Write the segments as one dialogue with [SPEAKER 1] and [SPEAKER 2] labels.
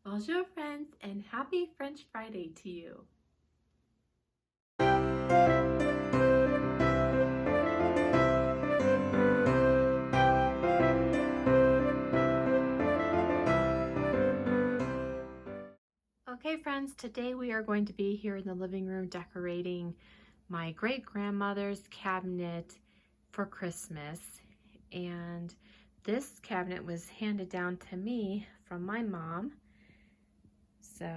[SPEAKER 1] Bonjour friends, and happy French Friday to you. Okay friends, today we are going to be here in the living room decorating my great-grandmother's cabinet for Christmas. And this cabinet was handed down to me from my mom. So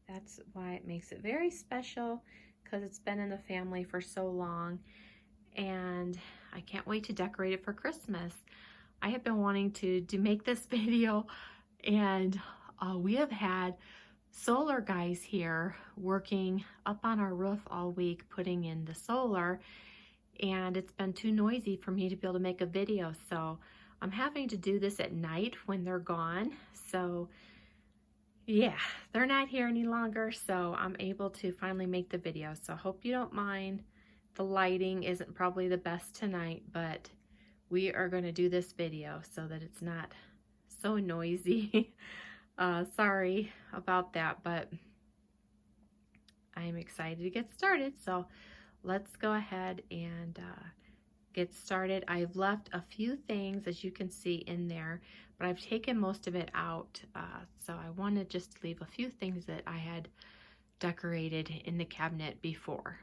[SPEAKER 1] that's why it makes it very special, because it's been in the family for so long. And I can't wait to decorate it for Christmas. I have been wanting to make this video, and we have had solar guys here working up on our roof all week putting in the solar, and it's been too noisy for me to be able to make a video, so I'm having to do this at night when they're gone. So yeah, they're not here any longer, so I'm able to finally make the video. So I hope you don't mind. The lighting isn't probably the best tonight, but we are going to do this video so that it's not so noisy. Sorry about that, but I'm excited to get started. So let's go ahead and get started. I've left a few things, as you can see, in there, but I've taken most of it out. So I want to just leave a few things that I had decorated in the cabinet before.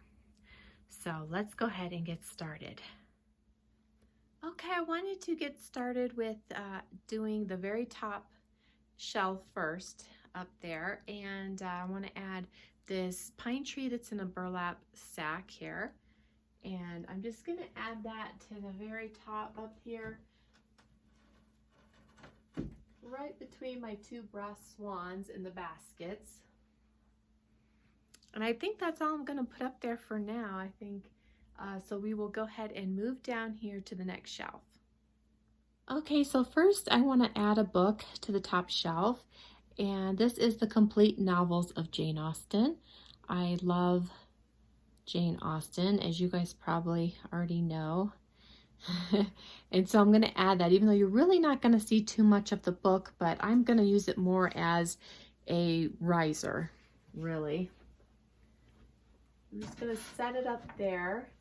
[SPEAKER 1] So let's go ahead and get started. Okay, I wanted to get started with doing the very top shelf first up there, and I want to add this pine tree that's in a burlap sack here, and I'm just going to add that to the very top up here, right between my two brass swans in the baskets. And I think that's all I'm going to put up there for now. I think so we will go ahead and move down here to the next shelf. Okay, so first I want to add a book to the top shelf, and this is the complete novels of Jane Austen. I love Jane Austen, as you guys probably already know. And so I'm going to add that, even though you're really not going to see too much of the book, but I'm going to use it more as a riser, really. I'm just going to set it up there.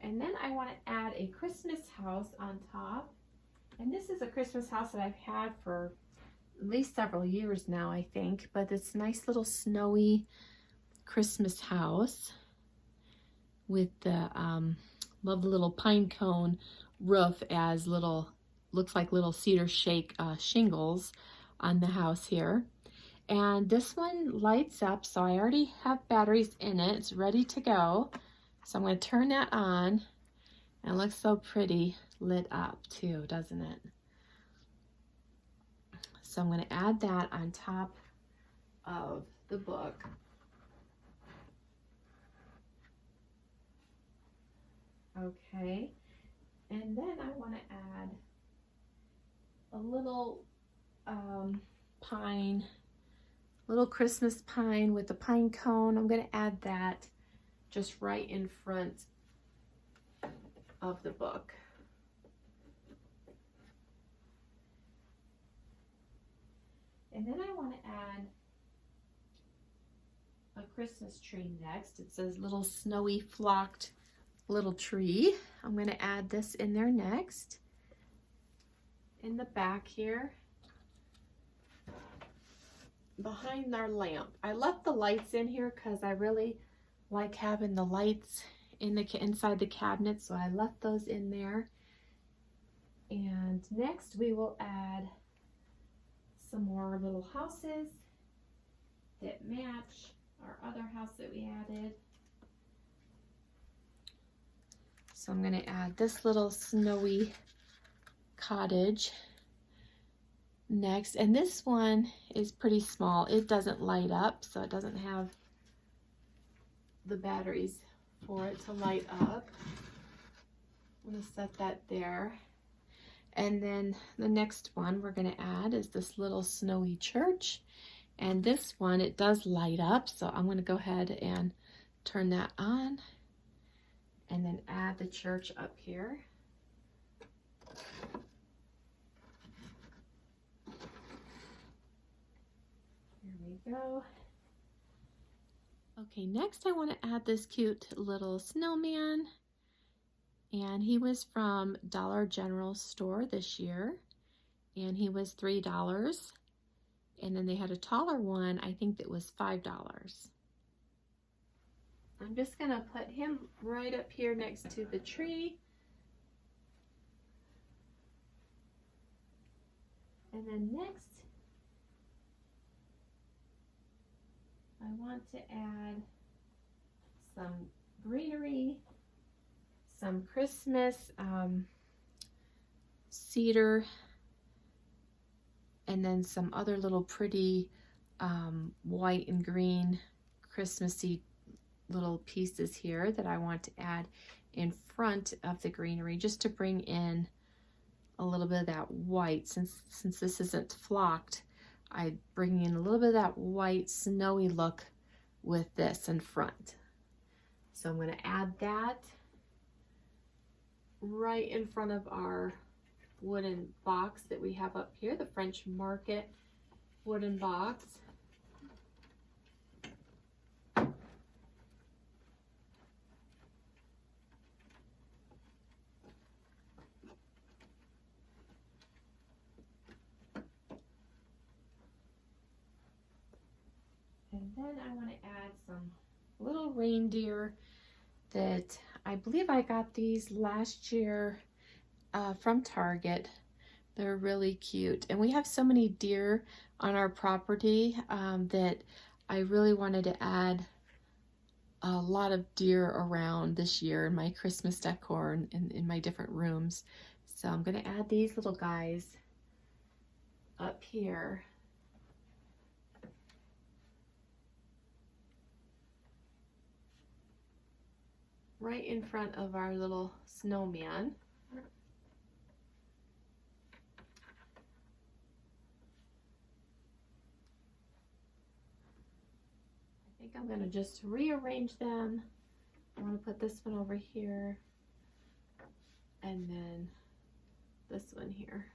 [SPEAKER 1] And then I want to add a Christmas house on top. And this is a Christmas house that I've had for at least several years now, I think. But it's a nice little snowy Christmas house with the love the little pine cone roof as little, looks like little cedar shake shingles on the house here. And this one lights up, so I already have batteries in it. It's ready to go. So I'm going to turn that on, and it looks so pretty lit up too, doesn't it? So I'm going to add that on top of the book. Okay, and then I want to add a little pine, little Christmas pine with the pine cone. I'm going to add that just right in front of the book. And then I want to add a Christmas tree next. It says little snowy flocked little tree. I'm going to add this in there next. In the back here, behind our lamp. I left the lights in here because I really like having the lights in the inside the cabinet, so I left those in there. And next we will add some more little houses that match our other house that we added. So I'm going to add this little snowy cottage next, and this one is pretty small. It doesn't light up, so it doesn't have the batteries for it to light up. I'm going to set that there. And then the next one we're going to add is this little snowy church, and this one, it does light up, so I'm going to go ahead and turn that on and then add the church up here. we go. Okay, next I want to add this cute little snowman. And he was from Dollar General store this year. And he was $3. And then they had a taller one, I think that was $5. I'm just gonna put him right up here next to the tree. And then next, I want to add some greenery, some Christmas cedar, and then some other little pretty white and green Christmassy little pieces here that I want to add in front of the greenery, just to bring in a little bit of that white. Since this isn't flocked, I bring in a little bit of that white snowy look with this in front. So I'm going to add that right in front of our wooden box that we have up here, the French Market wooden box. And then I want to add some little reindeer that I believe I got these last year from Target. They're really cute. And we have so many deer on our property that I really wanted to add a lot of deer around this year in my Christmas decor and in my different rooms. So I'm going to add these little guys up here. Right in front of our little snowman. I think I'm going to just rearrange them. I want to put this one over here and then this one here.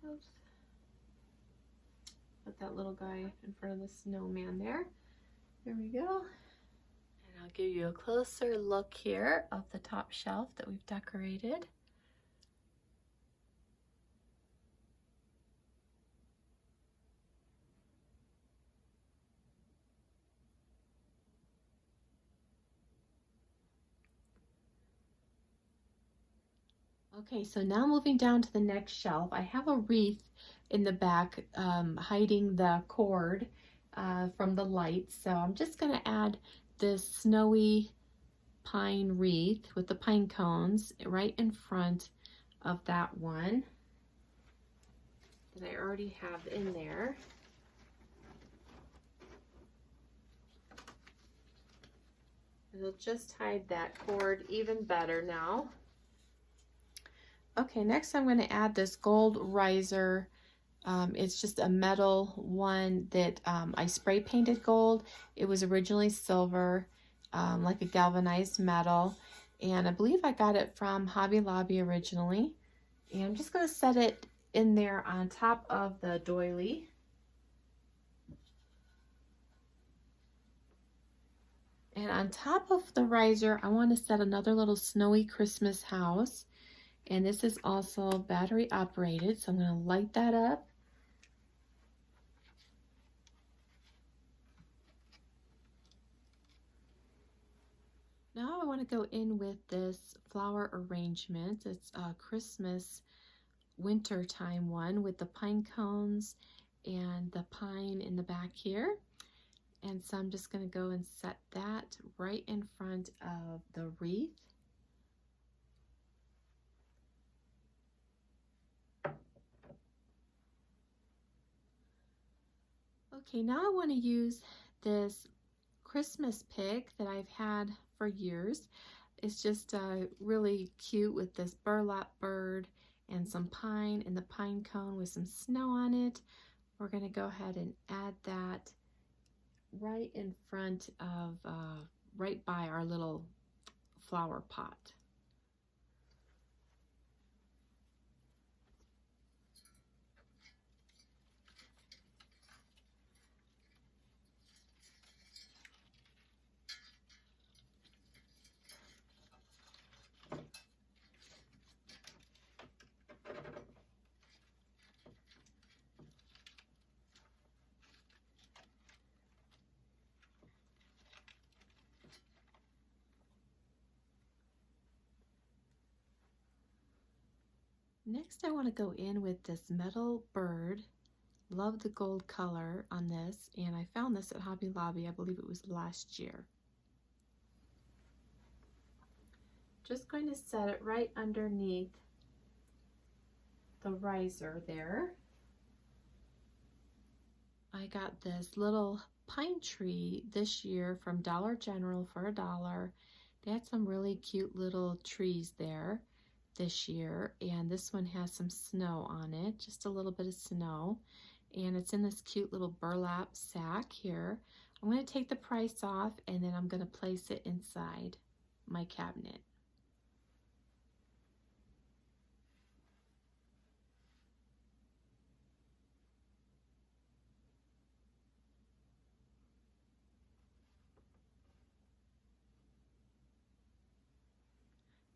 [SPEAKER 1] Oops. Put that little guy in front of the snowman there. There we go. And I'll give you a closer look here of the top shelf that we've decorated. Okay, so now moving down to the next shelf, I have a wreath in the back hiding the cord from the lights. So I'm just going to add this snowy pine wreath with the pine cones right in front of that one that I already have in there. It'll just hide that cord even better now. Okay, next I'm going to add this gold riser. It's just a metal one that I spray painted gold. It was originally silver, like a galvanized metal. And I believe I got it from Hobby Lobby originally. And I'm just going to set it in there on top of the doily. And on top of the riser, I want to set another little snowy Christmas house. And this is also battery operated, so I'm going to light that up. Now I want to go in with this flower arrangement. It's a Christmas winter time one with the pine cones and the pine in the back here. And so I'm just going to go and set that right in front of the wreath. Okay, now I want to use this Christmas pick that I've had for years. It's just really cute with this burlap bird and some pine and the pine cone with some snow on it. We're going to go ahead and add that right in front of, right by our little flower pot. Next, I want to go in with this metal bird. Love the gold color on this, and I found this at Hobby Lobby. I believe it was last year. Just going to set it right underneath the riser there. I got this little pine tree this year from Dollar General for $1. They had some really cute little trees there this year, and this one has some snow on it, just a little bit of snow, and it's in this cute little burlap sack here. I'm going to take the price off, and then I'm going to place it inside my cabinet.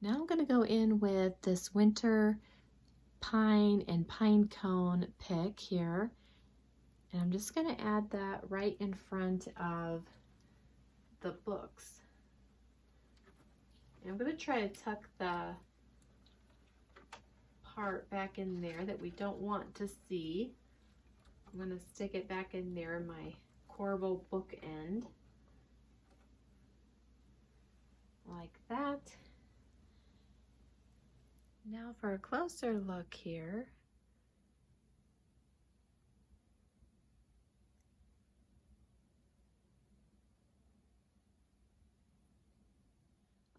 [SPEAKER 1] Now I'm going to go in with this winter pine and pine cone pick here, and I'm just going to add that right in front of the books. And I'm going to try to tuck the part back in there that we don't want to see. I'm going to stick it back in there in my corbel book end, like that. Now for a closer look here.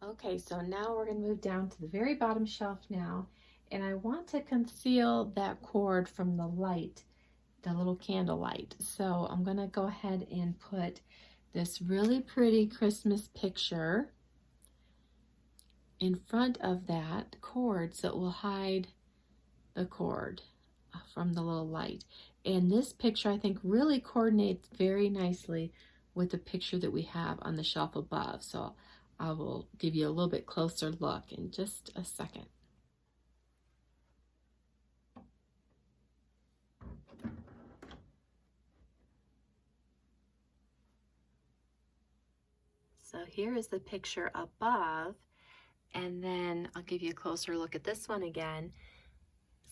[SPEAKER 1] Okay, so now we're going to move down to the very bottom shelf now, and I want to conceal that cord from the light, the little candle light. So I'm going to go ahead and put this really pretty Christmas picture in front of that cord so it will hide the cord from the little light. And this picture I think really coordinates very nicely with the picture that we have on the shelf above. So I will give you a little bit closer look in just a second. So here is the picture above, and then I'll give you a closer look at this one again.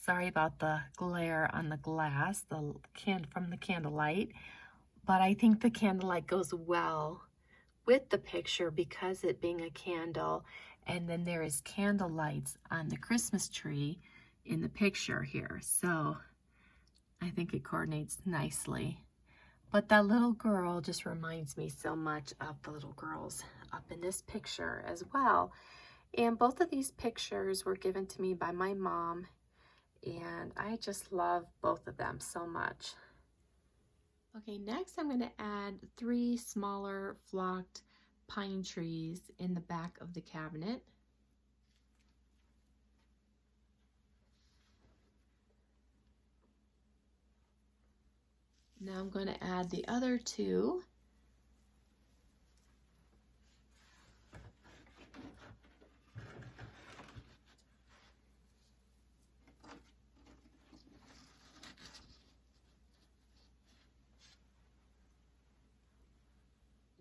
[SPEAKER 1] Sorry about the glare on the glass, from the candlelight, but I think the candlelight goes well with the picture because it being a candle, and then there is candle lights on the Christmas tree in the picture here. So I think it coordinates nicely. But that little girl just reminds me so much of the little girls up in this picture as well. And both of these pictures were given to me by my mom, and I just love both of them so much. Okay, next I'm going to add 3 smaller flocked pine trees in the back of the cabinet. Now I'm going to add the other 2.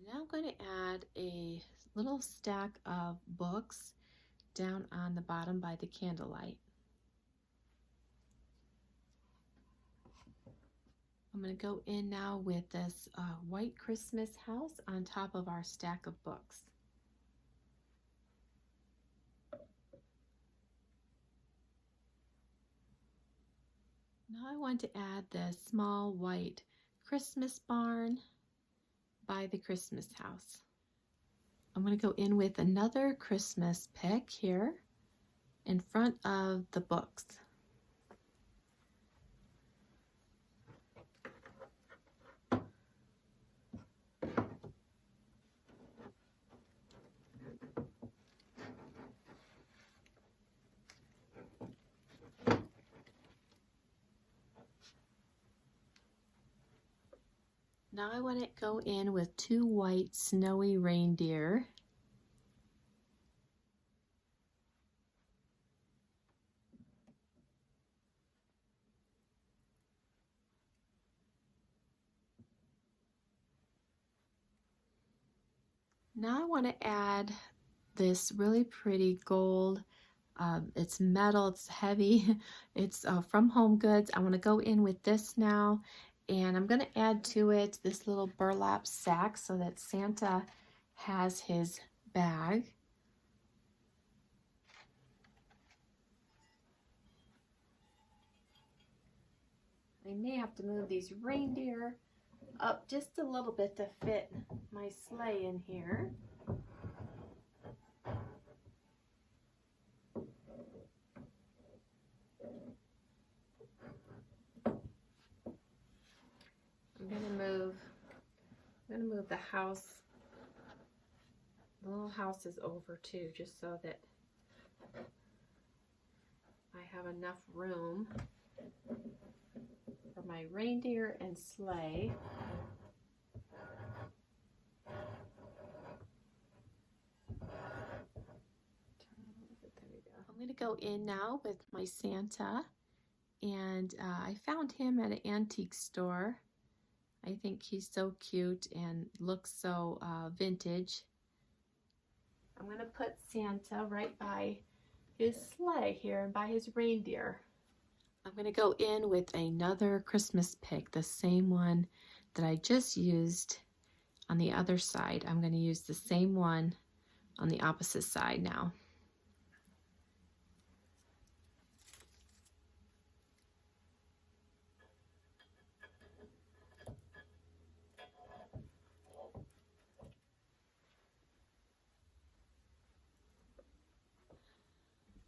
[SPEAKER 1] Now I'm going to add a little stack of books down on the bottom by the candlelight. I'm going to go in now with this white Christmas house on top of our stack of books. Now I want to add this small white Christmas barn by the Christmas house. I'm going to go in with another Christmas pick here in front of the books. Now I want to go in with 2 white snowy reindeer. Now I want to add this really pretty gold It's metal, it's heavy. It's from Home Goods. I want to go in with this now, and I'm going to add to it this little burlap sack so that Santa has his bag. I may have to move these reindeer up just a little bit to fit my sleigh in here. I'm gonna move the house. The little house is over too, just so that I have enough room for my reindeer and sleigh. I'm going to go in now with my Santa, and I found him at an antique store. I think he's so cute and looks so vintage. I'm going to put Santa right by his sleigh here and by his reindeer. I'm going to go in with another Christmas pick, the same one that I just used on the other side. I'm going to use the same one on the opposite side now.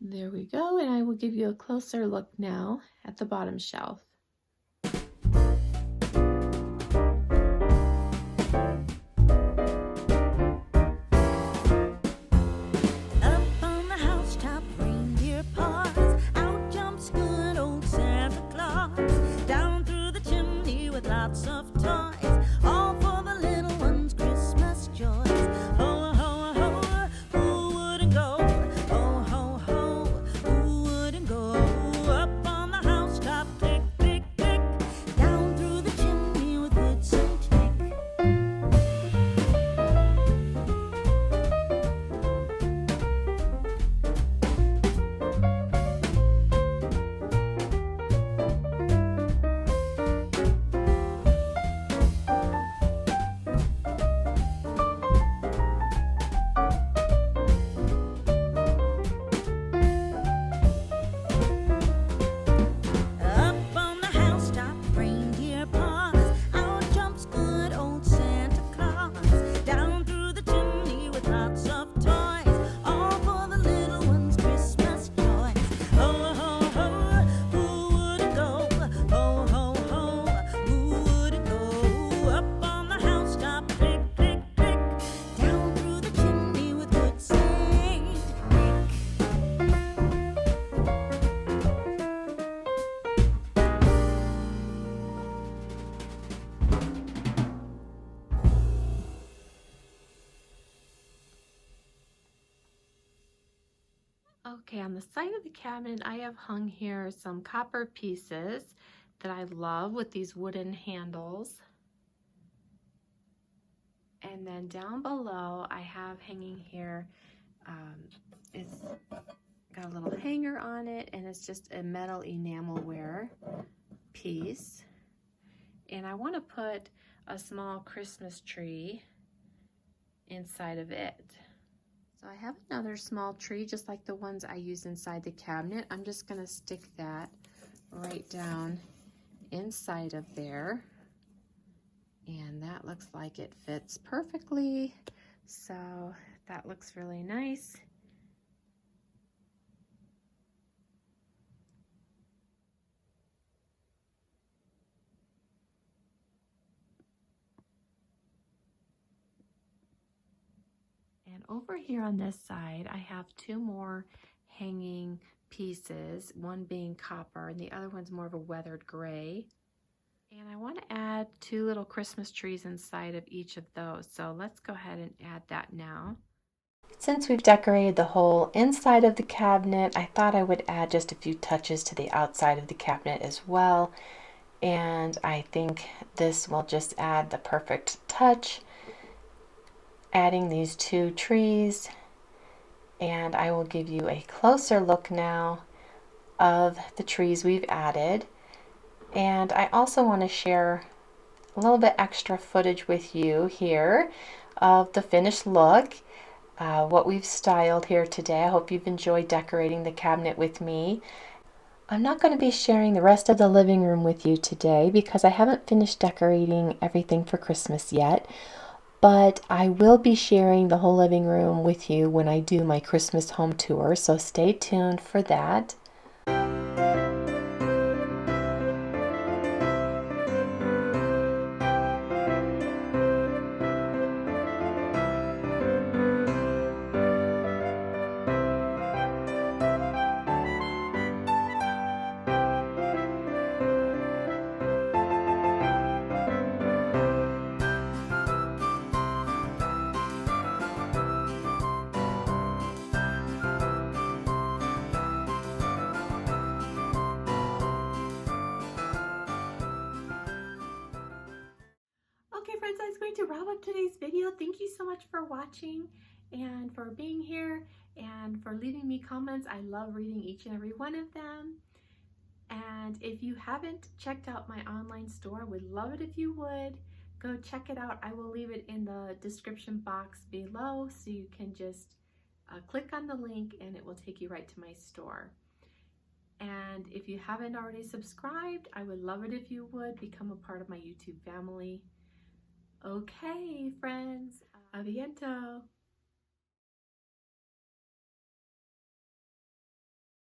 [SPEAKER 1] There we go, and I will give you a closer look now at the bottom shelf. Okay, on the side of the cabinet, I have hung here some copper pieces that I love with these wooden handles. And then down below, I have hanging here, it's got a little hanger on it, and it's just a metal enamelware piece. And I want to put a small Christmas tree inside of it. So I have another small tree, just like the ones I use inside the cabinet. I'm just going to stick that right down inside of there. And that looks like it fits perfectly. So that looks really nice. And over here on this side, I have two more hanging pieces, one being copper and the other one's more of a weathered gray. And I want to add two little Christmas trees inside of each of those. So let's go ahead and add that now. Since we've decorated the whole inside of the cabinet, I thought I would add just a few touches to the outside of the cabinet as well. And I think this will just add the perfect touch. Adding these two trees and I will give you a closer look now of the trees we've added. And I also want to share a little bit extra footage with you here of the finished look, what we've styled here today. I hope you've enjoyed decorating the cabinet with me. I'm not going to be sharing the rest of the living room with you today because I haven't finished decorating everything for Christmas yet, but I will be sharing the whole living room with you when I do my Christmas home tour, so stay tuned for that. Okay friends, I was going to wrap up today's video. Thank you so much for watching and for being here and for leaving me comments. I love reading each and every one of them. And if you haven't checked out my online store, I would love it if you would. Go check it out. I will leave it in the description box below so you can just click on the link and it will take you right to my store. And if you haven't already subscribed, I would love it if you would become a part of my YouTube family. Okay, friends, a bientôt.